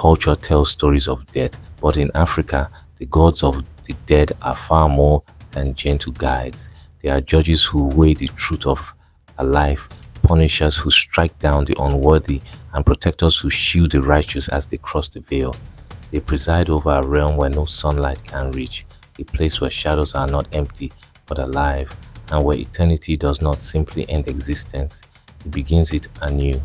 culture tells stories of death, but in Africa, the gods of the dead are far more than gentle guides. They are judges who weigh the truth of a life, punishers who strike down the unworthy, and protectors who shield the righteous as they cross the veil. They preside over a realm where no sunlight can reach, a place where shadows are not empty but alive, and where eternity does not simply end existence, it begins it anew.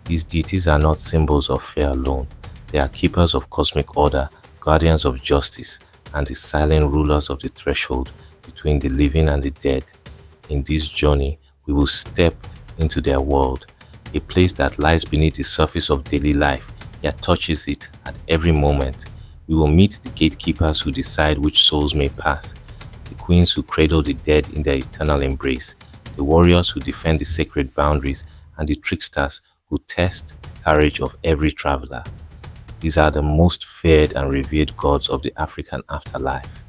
These deities are not symbols of fear alone. They are keepers of cosmic order, guardians of justice, and the silent rulers of the threshold between the living and the dead. In this journey, we will step into their world, a place that lies beneath the surface of daily life, yet touches it at every moment. We will meet the gatekeepers who decide which souls may pass, the queens who cradle the dead in their eternal embrace, the warriors who defend the sacred boundaries, and the tricksters who test the courage of every traveler. These are the most feared and revered gods of the African afterlife,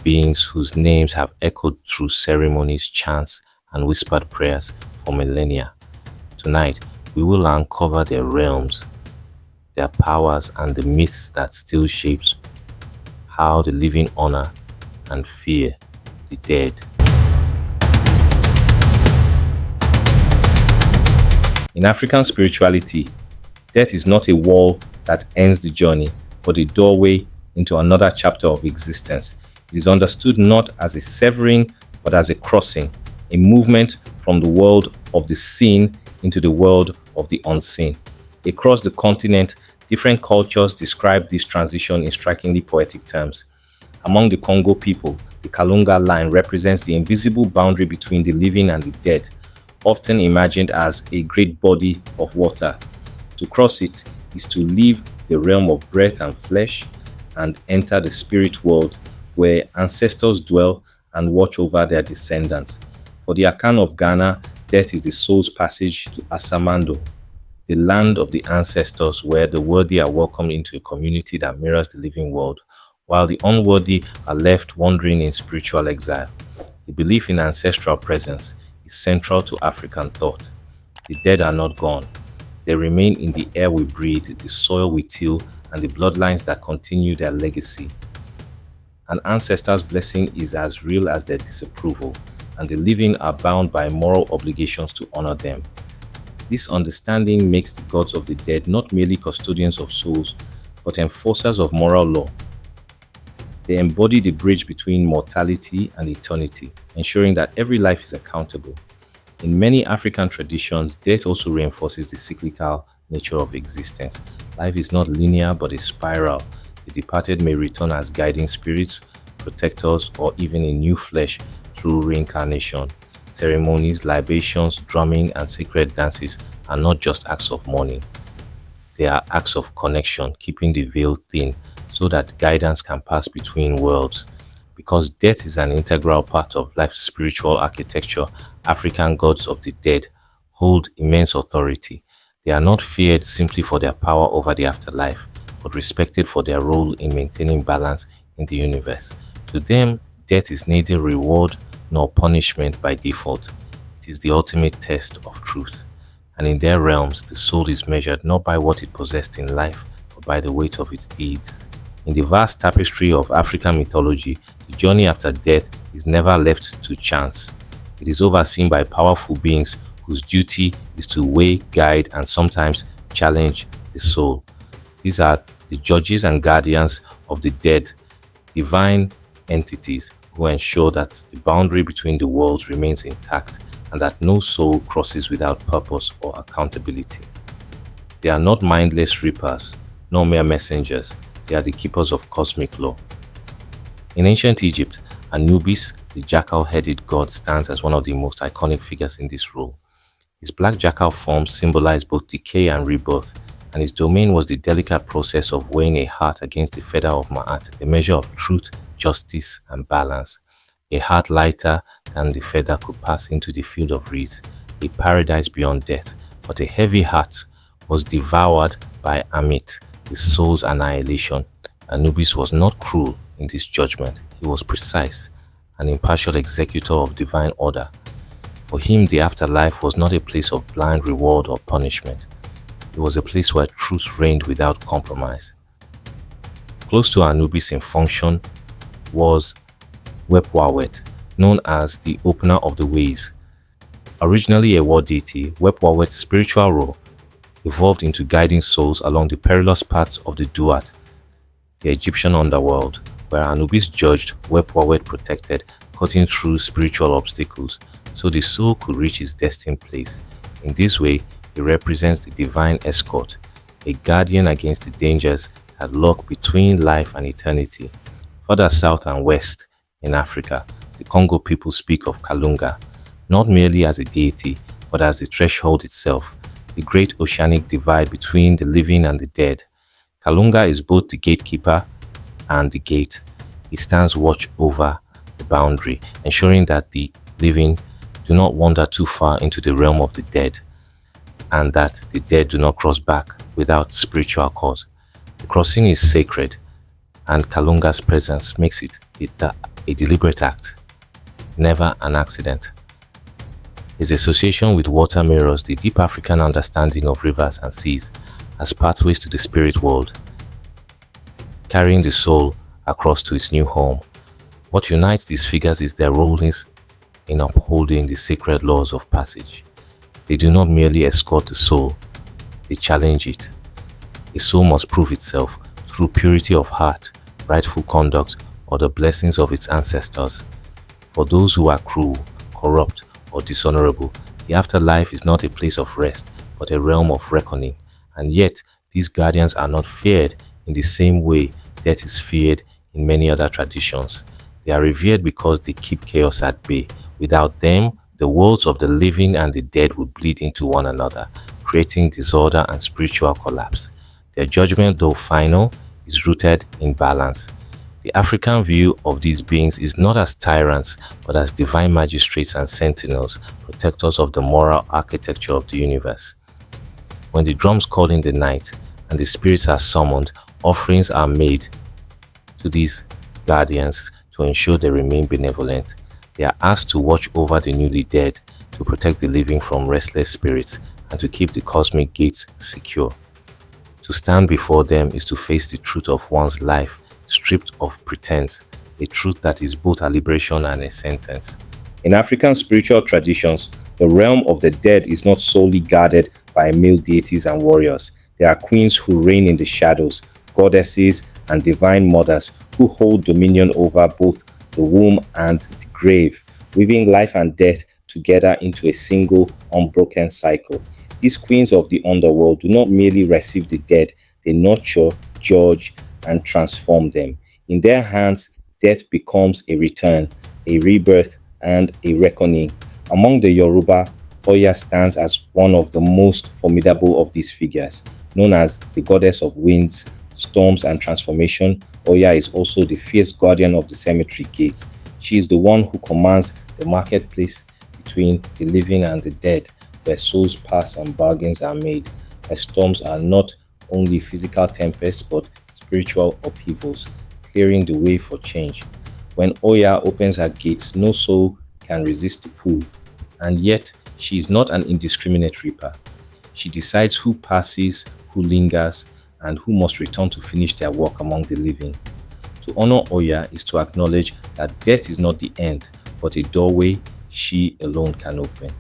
beings whose names have echoed through ceremonies, chants, and whispered prayers for millennia. Tonight, we will uncover their realms, their powers, and the myths that still shapes how the living honor and fear the dead. In African spirituality, death is not a wall that ends the journey, but a doorway into another chapter of existence. It is understood not as a severing, but as a crossing, a movement from the world of the seen into the world of the unseen. Across the continent, different cultures describe this transition in strikingly poetic terms. Among the Congo people, the Kalunga line represents the invisible boundary between the living and the dead, often imagined as a great body of water. To cross it is to leave the realm of breath and flesh and enter the spirit world where ancestors dwell and watch over their descendants. For the Akan of Ghana, death is the soul's passage to Asamando, the land of the ancestors where the worthy are welcomed into a community that mirrors the living world, while the unworthy are left wandering in spiritual exile. The belief in ancestral presence is central to African thought. The dead are not gone. They remain in the air we breathe, the soil we till, and the bloodlines that continue their legacy. An ancestor's blessing is as real as their disapproval, and the living are bound by moral obligations to honor them. This understanding makes the gods of the dead not merely custodians of souls, but enforcers of moral law. They embody the bridge between mortality and eternity, ensuring that every life is accountable. In many African traditions, death also reinforces the cyclical nature of existence. Life is not linear but a spiral. The departed may return as guiding spirits, protectors, or even in new flesh through reincarnation. Ceremonies, libations, drumming, and sacred dances are not just acts of mourning. They are acts of connection, keeping the veil thin so that guidance can pass between worlds. Because death is an integral part of life's spiritual architecture, African gods of the dead hold immense authority. They are not feared simply for their power over the afterlife, but respected for their role in maintaining balance in the universe. To them, death is neither reward nor punishment by default. It is the ultimate test of truth. And in their realms, the soul is measured not by what it possessed in life, but by the weight of its deeds. In the vast tapestry of African mythology, the journey after death is never left to chance. It is overseen by powerful beings whose duty is to weigh, guide, and sometimes challenge the soul. These are the judges and guardians of the dead, divine entities who ensure that the boundary between the worlds remains intact and that no soul crosses without purpose or accountability. They are not mindless reapers, nor mere messengers. They are the keepers of cosmic law. In ancient Egypt, Anubis, the jackal-headed god, stands as one of the most iconic figures in this role. His black jackal form symbolized both decay and rebirth, and his domain was the delicate process of weighing a heart against the feather of Ma'at, the measure of truth, justice, and balance. A heart lighter than the feather could pass into the field of reeds, a paradise beyond death, but a heavy heart was devoured by Amit, the soul's annihilation. Anubis was not cruel in this judgment. He was precise, an impartial executor of divine order. For him, the afterlife was not a place of blind reward or punishment. It was a place where truth reigned without compromise. Close to Anubis in function was Wepwawet, known as the Opener of the Ways. Originally a war deity, Wepwawet's spiritual role evolved into guiding souls along the perilous paths of the Duat, the Egyptian underworld, where Anubis judged, Wepwawet protected, cutting through spiritual obstacles so the soul could reach its destined place. In this way, it represents the divine escort, a guardian against the dangers that lurk between life and eternity. Further south and west in Africa, the Congo people speak of Kalunga, not merely as a deity, but as the threshold itself, the great oceanic divide between the living and the dead. Kalunga is both the gatekeeper and the gate. He stands watch over the boundary, ensuring that the living do not wander too far into the realm of the dead, and that the dead do not cross back without spiritual cause. The crossing is sacred, and Kalunga's presence makes it a deliberate act, never an accident. His association with water mirrors the deep African understanding of rivers and seas as pathways to the spirit world, carrying the soul across to its new home. What unites these figures is their roles in upholding the sacred laws of passage. They do not merely escort the soul, they challenge it. A soul must prove itself through purity of heart, rightful conduct, or the blessings of its ancestors. For those who are cruel, corrupt, or dishonorable, the afterlife is not a place of rest, but a realm of reckoning. And yet, these guardians are not feared in the same way death is feared in many other traditions. They are revered because they keep chaos at bay. Without them, the worlds of the living and the dead would bleed into one another, creating disorder and spiritual collapse. Their judgment, though final, is rooted in balance. The African view of these beings is not as tyrants, but as divine magistrates and sentinels, protectors of the moral architecture of the universe. When the drums call in the night and the spirits are summoned, offerings are made to these guardians to ensure they remain benevolent. They are asked to watch over the newly dead, to protect the living from restless spirits, and to keep the cosmic gates secure. To stand before them is to face the truth of one's life, stripped of pretense, a truth that is both a liberation and a sentence. In African spiritual traditions, the realm of the dead is not solely guarded by male deities and warriors. There are queens who reign in the shadows, goddesses and divine mothers who hold dominion over both the womb and the grave, weaving life and death together into a single, unbroken cycle. These queens of the underworld do not merely receive the dead, they nurture, judge, and transform them. In their hands, death becomes a return, a rebirth, and a reckoning. Among the Yoruba, Oya stands as one of the most formidable of these figures. Known as the goddess of winds, storms, and transformation, Oya is also the fierce guardian of the cemetery gates. She is the one who commands the marketplace between the living and the dead, where souls pass and bargains are made, where storms are not only physical tempests but spiritual upheavals, clearing the way for change. When Oya opens her gates, no soul can resist the pull, and yet she is not an indiscriminate reaper. She decides who passes, who lingers, and who must return to finish their work among the living. To honor Oya is to acknowledge that death is not the end, but a doorway she alone can open.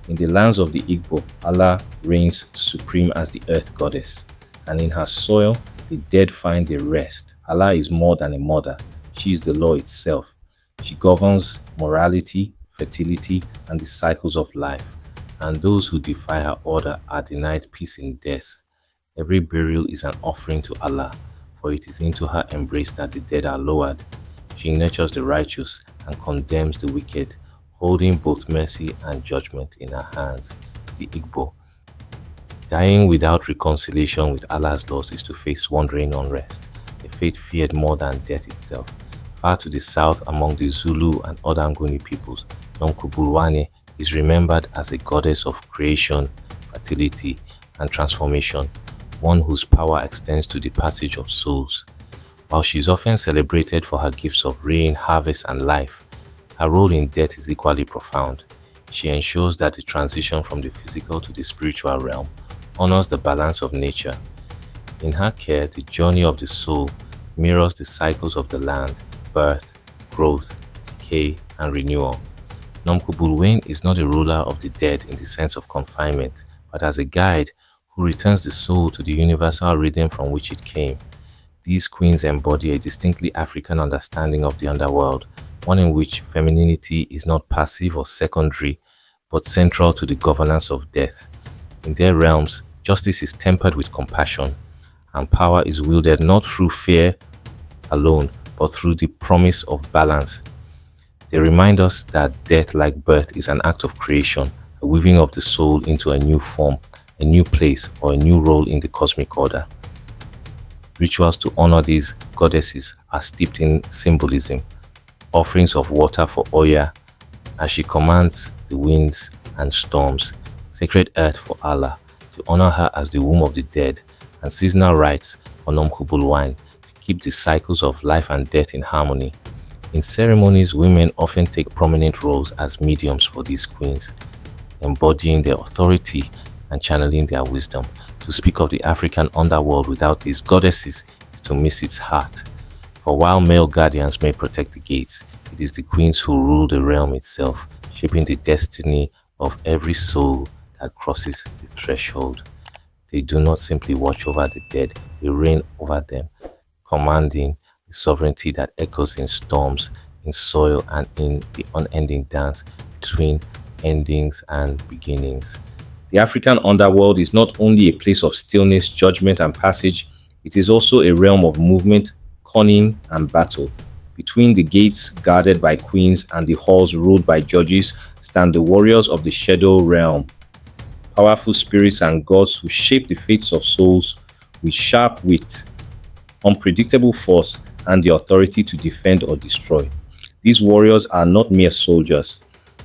In the lands of the Igbo, Ala reigns supreme as the earth goddess, and in her soil, the dead find a rest. Ala is more than a mother. She is the law itself. She governs morality, fertility, and the cycles of life, and those who defy her order are denied peace in death. Every burial is an offering to Allah, for it is into her embrace that the dead are lowered. She nurtures the righteous and condemns the wicked, holding both mercy and judgment in her hands. The Igbo. Dying without reconciliation with Allah's laws is to face wandering unrest, a fate feared more than death itself. Far to the south among the Zulu and other Nguni peoples, Nonkuburwane is remembered as a goddess of creation, fertility, and transformation, one whose power extends to the passage of souls. While she is often celebrated for her gifts of rain, harvest, and life, her role in death is equally profound. She ensures that the transition from the physical to the spiritual realm honors the balance of nature. In her care, the journey of the soul mirrors the cycles of the land: birth, growth, decay, and renewal. Nomkubulwen is not a ruler of the dead in the sense of confinement, but as a guide who returns the soul to the universal rhythm from which it came. These queens embody a distinctly African understanding of the underworld, one in which femininity is not passive or secondary, but central to the governance of death. In their realms, justice is tempered with compassion, and power is wielded not through fear alone, but through the promise of balance. They remind us that death, like birth, is an act of creation, a weaving of the soul into a new form, a new place, or a new role in the cosmic order. Rituals to honor these goddesses are steeped in symbolism. Offerings of water for Oya, as she commands the winds and storms, sacred earth for Allah, to honor her as the womb of the dead, and seasonal rites for Nomkubulwan, to keep the cycles of life and death in harmony. In ceremonies, women often take prominent roles as mediums for these queens, embodying their authority and channeling their wisdom. To speak of the African underworld without these goddesses is to miss its heart. For while male guardians may protect the gates, it is the queens who rule the realm itself, shaping the destiny of every soul that crosses the threshold. They do not simply watch over the dead, they reign over them, commanding the sovereignty that echoes in storms, in soil, and in the unending dance between endings and beginnings. The African underworld is not only a place of stillness, judgment, and passage, it is also a realm of movement, cunning, and battle. Between the gates guarded by queens and the halls ruled by judges stand the warriors of the shadow realm, powerful spirits and gods who shape the fates of souls with sharp wit, unpredictable force, and the authority to defend or destroy. These warriors are not mere soldiers.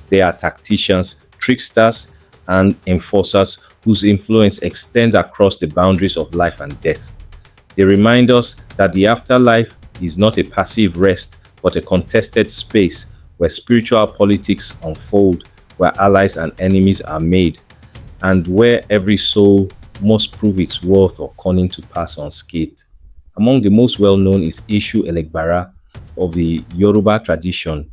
They are tacticians, tricksters, and enforcers whose influence extends across the boundaries of life and death. They remind us that the afterlife is not a passive rest, but a contested space where spiritual politics unfold, where allies and enemies are made, and where every soul must prove its worth or cunning to pass unscathed. Among the most well-known is Ishu Elegbara of the Yoruba tradition,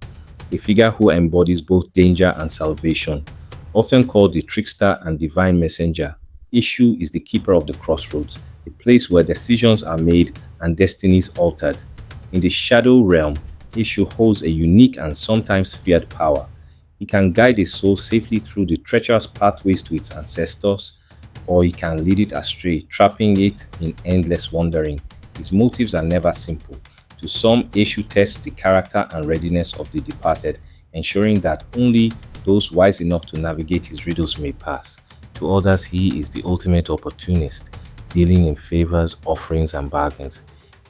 a figure who embodies both danger and salvation. Often called the trickster and divine messenger, Ishu is the keeper of the crossroads, the place where decisions are made and destinies altered. In the shadow realm, Ishu holds a unique and sometimes feared power. He can guide a soul safely through the treacherous pathways to its ancestors, or he can lead it astray, trapping it in endless wandering. His motives are never simple. To some, Eshu tests the character and readiness of the departed, ensuring that only those wise enough to navigate his riddles may pass. To others, he is the ultimate opportunist, dealing in favors, offerings, and bargains.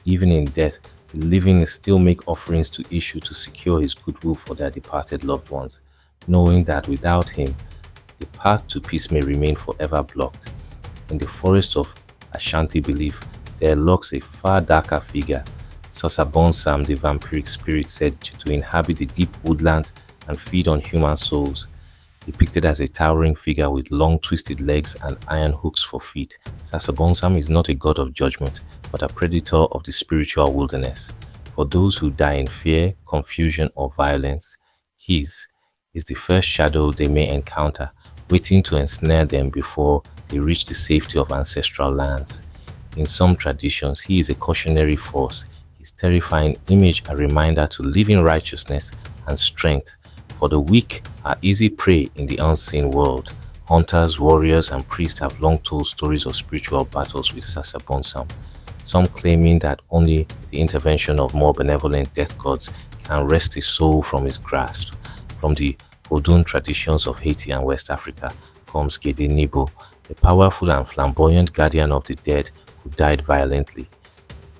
Even in death, the living still make offerings to Eshu to secure his goodwill for their departed loved ones, knowing that without him, the path to peace may remain forever blocked. In the forest of Ashanti belief, there lurks a far darker figure, Sosabonsam, the vampiric spirit said to inhabit the deep woodlands and feed on human souls. Depicted as a towering figure with long twisted legs and iron hooks for feet, Sasabonsam is not a god of judgment, but a predator of the spiritual wilderness. For those who die in fear, confusion, or violence, his is the first shadow they may encounter, waiting to ensnare them before they reach the safety of ancestral lands. In some traditions, he is a cautionary force, his terrifying image a reminder to live in righteousness and strength, for the weak are easy prey in the unseen world. Hunters, warriors, and priests have long told stories of spiritual battles with Sasabonsam, some claiming that only the intervention of more benevolent death gods can wrest his soul from his grasp. From the Vodou traditions of Haiti and West Africa comes Gede Nibo, a powerful and flamboyant guardian of the dead who died violently,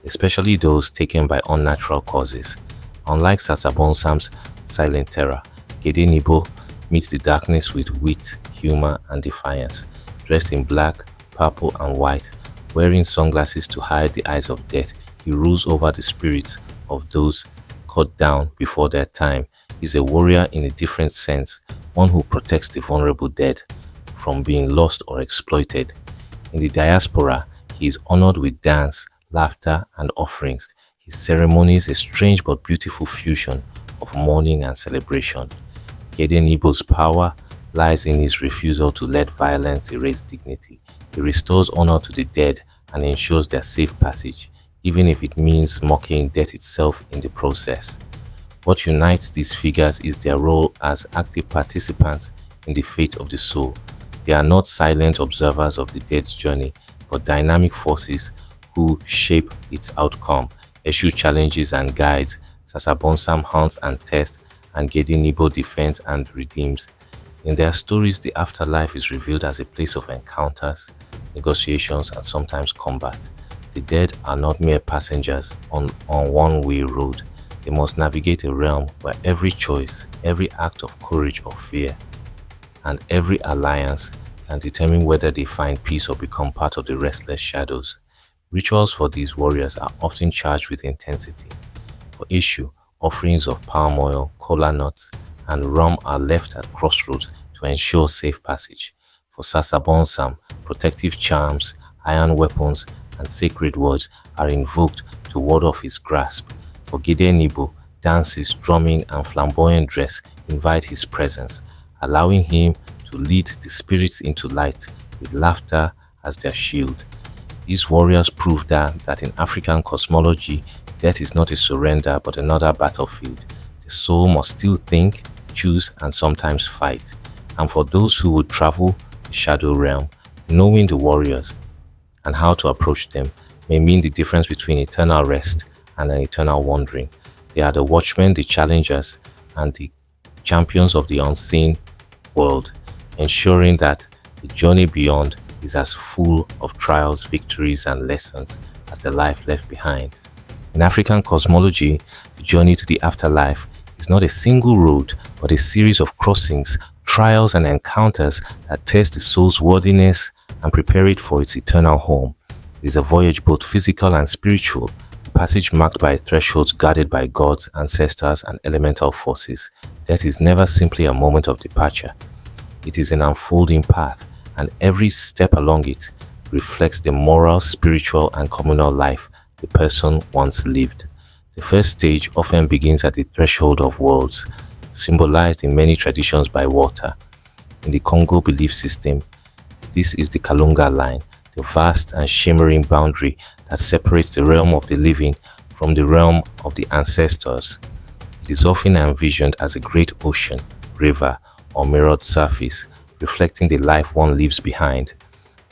especially those taken by unnatural causes. Unlike Sasabonsam's silent terror, Gede Nibo meets the darkness with wit, humor, and defiance. Dressed in black, purple, and white, wearing sunglasses to hide the eyes of death, he rules over the spirits of those cut down before their time. He's a warrior in a different sense, one who protects the vulnerable dead from being lost or exploited. In the diaspora, he is honored with dance, laughter, and offerings. His ceremony is a strange but beautiful fusion of mourning and celebration. Geden Igbo's power lies in his refusal to let violence erase dignity. He restores honor to the dead and ensures their safe passage, even if it means mocking death itself in the process. What unites these figures is their role as active participants in the fate of the soul. They are not silent observers of the dead's journey, but dynamic forces who shape its outcome. Eshu challenges and guides, Sasabonsam hunts and tests, and Gedinibo defends and redeems. In their stories, the afterlife is revealed as a place of encounters, negotiations, and sometimes combat. The dead are not mere passengers on one-way road. They must navigate a realm where every choice, every act of courage or fear, and every alliance can determine whether they find peace or become part of the restless shadows. Rituals for these warriors are often charged with intensity. For Ishu, offerings of palm oil, kola nuts, and rum are left at crossroads to ensure safe passage. For Sasabonsam, protective charms, iron weapons, and sacred words are invoked to ward off his grasp. For Gidenibo, dances, drumming, and flamboyant dress invite his presence, allowing him to lead the spirits into light with laughter as their shield. These warriors prove that in African cosmology, death is not a surrender but another battlefield. The soul must still think, choose, and sometimes fight. And for those who would travel the shadow realm, knowing the warriors and how to approach them may mean the difference between eternal rest and an eternal wandering. They are the watchmen, the challengers, and the champions of the unseen world, ensuring that the journey beyond is as full of trials, victories, and lessons as the life left behind. In African cosmology, the journey to the afterlife is not a single road, but a series of crossings, trials, and encounters that test the soul's worthiness and prepare it for its eternal home. It is a voyage both physical and spiritual, a passage marked by thresholds guarded by gods, ancestors, and elemental forces. Death is never simply a moment of departure. It is an unfolding path, and every step along it reflects the moral, spiritual, and communal life the person once lived. The first stage often begins at the threshold of worlds, symbolized in many traditions by water. In the Congo belief system, this is the Kalunga line, the vast and shimmering boundary that separates the realm of the living from the realm of the ancestors. It is often envisioned as a great ocean, river, or mirrored surface, reflecting the life one leaves behind.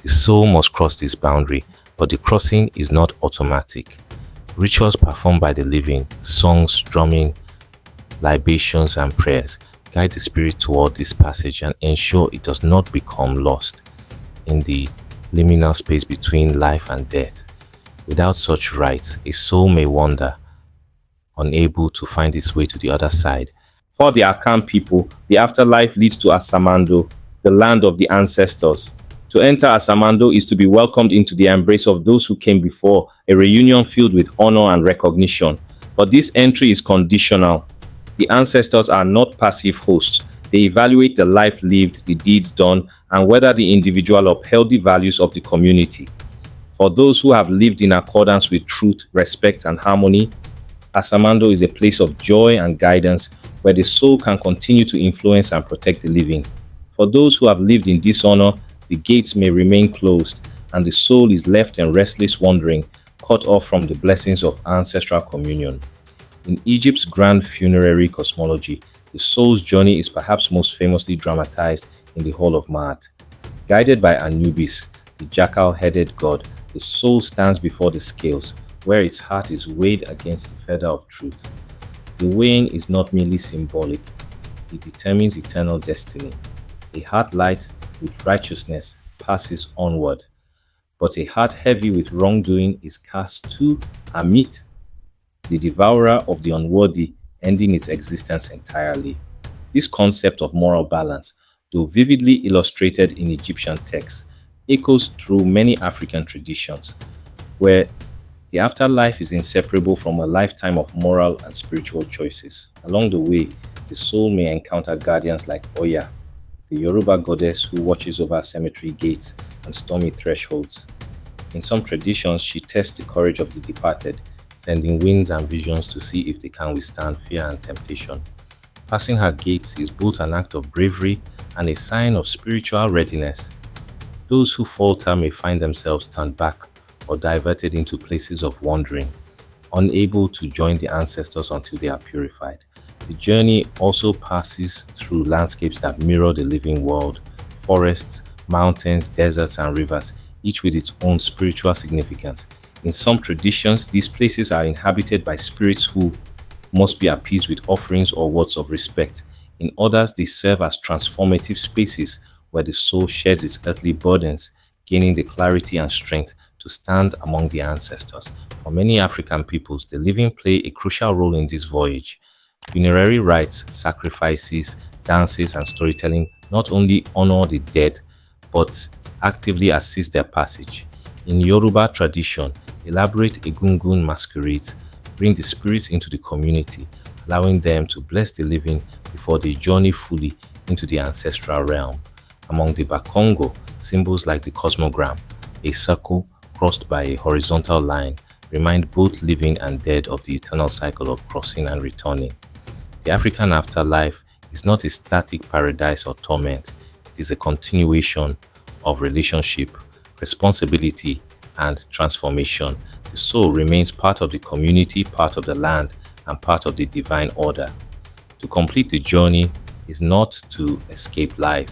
The soul must cross this boundary, but the crossing is not automatic. Rituals performed by the living, songs, drumming, libations, and prayers guide the spirit toward this passage and ensure it does not become lost in the liminal space between life and death. Without such rites, a soul may wander, unable to find its way to the other side. For the Akan people, the afterlife leads to Asamando, the land of the ancestors. To enter Asamando is to be welcomed into the embrace of those who came before, a reunion filled with honor and recognition. But this entry is conditional. The ancestors are not passive hosts. They evaluate the life lived, the deeds done, and whether the individual upheld the values of the community. For those who have lived in accordance with truth, respect, and harmony, Asamando is a place of joy and guidance where the soul can continue to influence and protect the living. For those who have lived in dishonor, the gates may remain closed, and the soul is left in restless wandering, cut off from the blessings of ancestral communion. In Egypt's grand funerary cosmology, the soul's journey is perhaps most famously dramatized in the Hall of Maat. Guided by Anubis, the jackal-headed god, the soul stands before the scales, where its heart is weighed against the feather of truth. The weighing is not merely symbolic, it determines eternal destiny. A heart light with righteousness passes onward, but a heart heavy with wrongdoing is cast to Amit, the devourer of the unworthy, ending its existence entirely. This concept of moral balance, though vividly illustrated in Egyptian texts, echoes through many African traditions, where the afterlife is inseparable from a lifetime of moral and spiritual choices. Along the way, the soul may encounter guardians like Oya, the Yoruba goddess who watches over cemetery gates and stormy thresholds. In some traditions, she tests the courage of the departed, sending winds and visions to see if they can withstand fear and temptation. Passing her gates is both an act of bravery and a sign of spiritual readiness. Those who falter may find themselves turned back or diverted into places of wandering, unable to join the ancestors until they are purified. The journey also passes through landscapes that mirror the living world: forests, mountains, deserts, and rivers, each with its own spiritual significance. In some traditions, these places are inhabited by spirits who must be appeased with offerings or words of respect. In others, they serve as transformative spaces where the soul sheds its earthly burdens, gaining the clarity and strength to stand among the ancestors. For many African peoples, the living play a crucial role in this voyage. Funerary rites, sacrifices, dances, and storytelling not only honor the dead but actively assist their passage. In Yoruba tradition, elaborate egungun masquerades bring the spirits into the community, allowing them to bless the living before they journey fully into the ancestral realm. Among the Bakongo, symbols like the cosmogram, a circle crossed by a horizontal line, remind both living and dead of the eternal cycle of crossing and returning. The African afterlife is not a static paradise or torment, it is a continuation of relationship, responsibility, and transformation. The soul remains part of the community, part of the land, and part of the divine order. To complete the journey is not to escape life,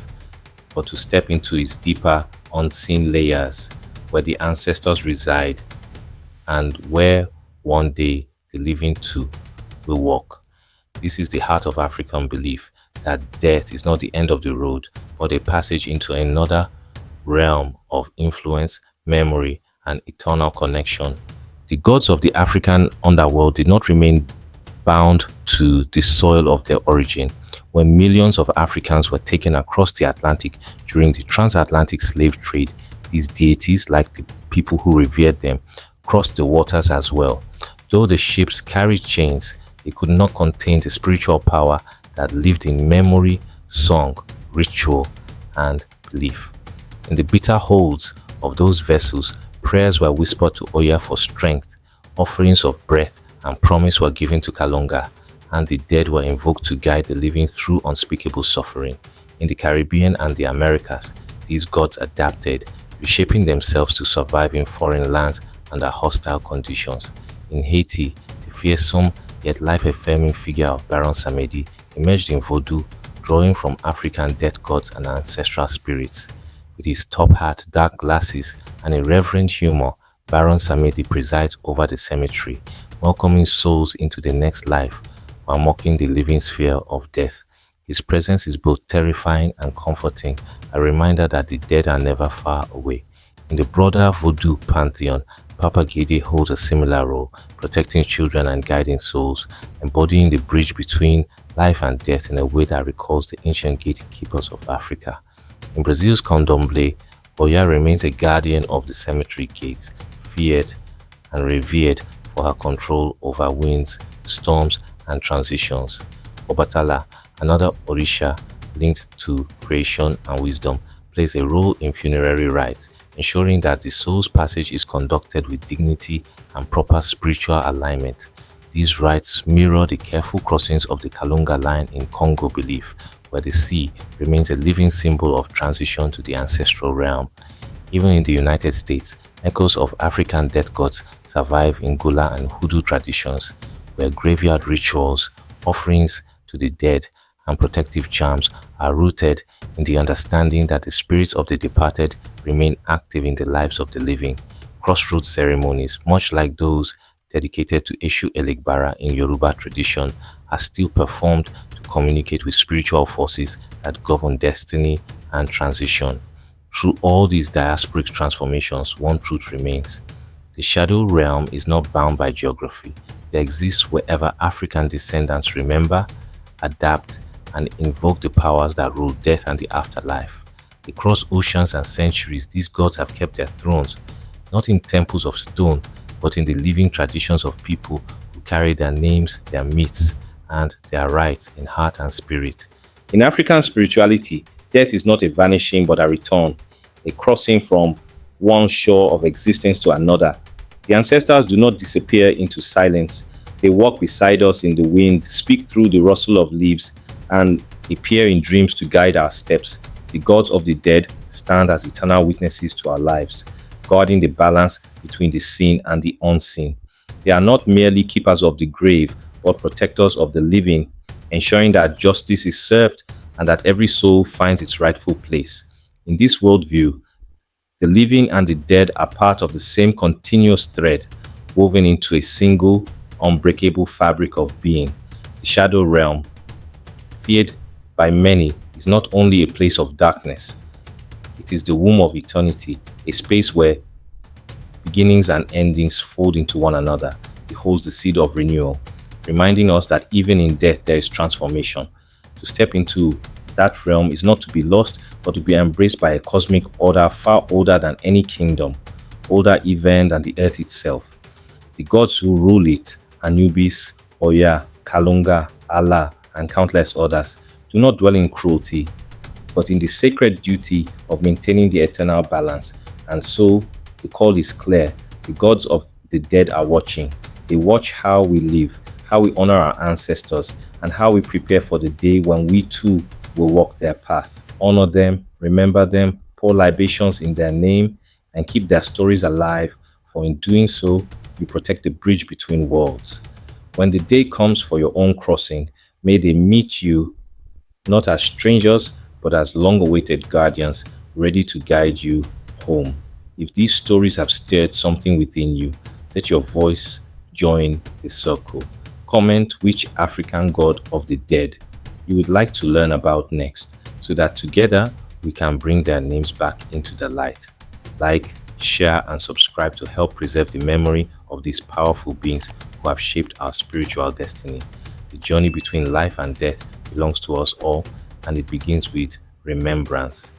but to step into its deeper, unseen layers where the ancestors reside and where one day the living too will walk. This is the heart of African belief that death is not the end of the road, but a passage into another realm of influence, memory, and eternal connection. The gods of the African underworld did not remain bound to the soil of their origin. When millions of Africans were taken across the Atlantic during the transatlantic slave trade, these deities, like the people who revered them, crossed the waters as well. Though the ships carried chains, they could not contain the spiritual power that lived in memory, song, ritual, and belief. In the bitter holds of those vessels, prayers were whispered to Oya for strength, offerings of breath and promise were given to Kalunga, and the dead were invoked to guide the living through unspeakable suffering. In the Caribbean and the Americas, these gods adapted, reshaping themselves to survive in foreign lands under hostile conditions. In Haiti, the fearsome yet life-affirming figure of Baron Samedi emerged in Vodou, drawing from African death gods and ancestral spirits. With his top hat, dark glasses, and a reverent humor, Baron Samedi presides over the cemetery, welcoming souls into the next life while mocking the living's fear of death. His presence is both terrifying and comforting, a reminder that the dead are never far away. In the broader Vodou pantheon, Papa Gede holds a similar role, protecting children and guiding souls, embodying the bridge between life and death in a way that recalls the ancient gatekeepers of Africa. In Brazil's Candomblé, Oya remains a guardian of the cemetery gates, feared and revered for her control over winds, storms, and transitions. Obatala, another Orisha linked to creation and wisdom, plays a role in funerary rites, ensuring that the soul's passage is conducted with dignity and proper spiritual alignment. These rites mirror the careful crossings of the Kalunga line in Congo belief, where the sea remains a living symbol of transition to the ancestral realm. Even in the United States, echoes of African death gods survive in Gula and Hoodoo traditions, where graveyard rituals, offerings to the dead, and protective charms are rooted in the understanding that the spirits of the departed remain active in the lives of the living. Crossroads ceremonies, much like those dedicated to Eshu Elegbara in Yoruba tradition, are still performed to communicate with spiritual forces that govern destiny and transition. Through all these diasporic transformations, one truth remains: the shadow realm is not bound by geography. They exist wherever African descendants remember, adapt, and invoke the powers that rule death and the afterlife. Across oceans and centuries, these gods have kept their thrones, not in temples of stone, but in the living traditions of people who carry their names, their myths, and their rites in heart and spirit. In African spirituality, death is not a vanishing but a return. a crossing from one shore of existence to another. The ancestors do not disappear into silence. They walk beside us in the wind, speak through the rustle of leaves, and appear in dreams to guide our steps. The gods of the dead stand as eternal witnesses to our lives, guarding the balance between the seen and the unseen. They are not merely keepers of the grave, but protectors of the living, ensuring that justice is served and that every soul finds its rightful place. In this worldview, the living and the dead are part of the same continuous thread, woven into a single, unbreakable fabric of being. The shadow realm, feared by many, is not only a place of darkness, it is the womb of eternity, a space where beginnings and endings fold into one another. It holds the seed of renewal, reminding us that even in death there is transformation. To step into that realm is not to be lost, but to be embraced by a cosmic order far older than any kingdom, older even than the earth itself. The gods who rule it, Anubis, Oya, Kalunga, Ala, and countless others, do not dwell in cruelty, but in the sacred duty of maintaining the eternal balance. And so, the call is clear. The gods of the dead are watching. They watch how we live, how we honor our ancestors, and how we prepare for the day when we too will walk their path. Honor them, remember them, pour libations in their name, and keep their stories alive, for in doing so, you protect the bridge between worlds. When the day comes for your own crossing, may they meet you not as strangers, but as long awaited guardians, ready to guide you home. If these stories have stirred something within you, let your voice join the circle. Comment which African god of the dead you would like to learn about next, so that together we can bring their names back into the light. Like, share, and subscribe to help preserve the memory of these powerful beings who have shaped our spiritual destiny. The journey between life and death belongs to us all, and it begins with remembrance.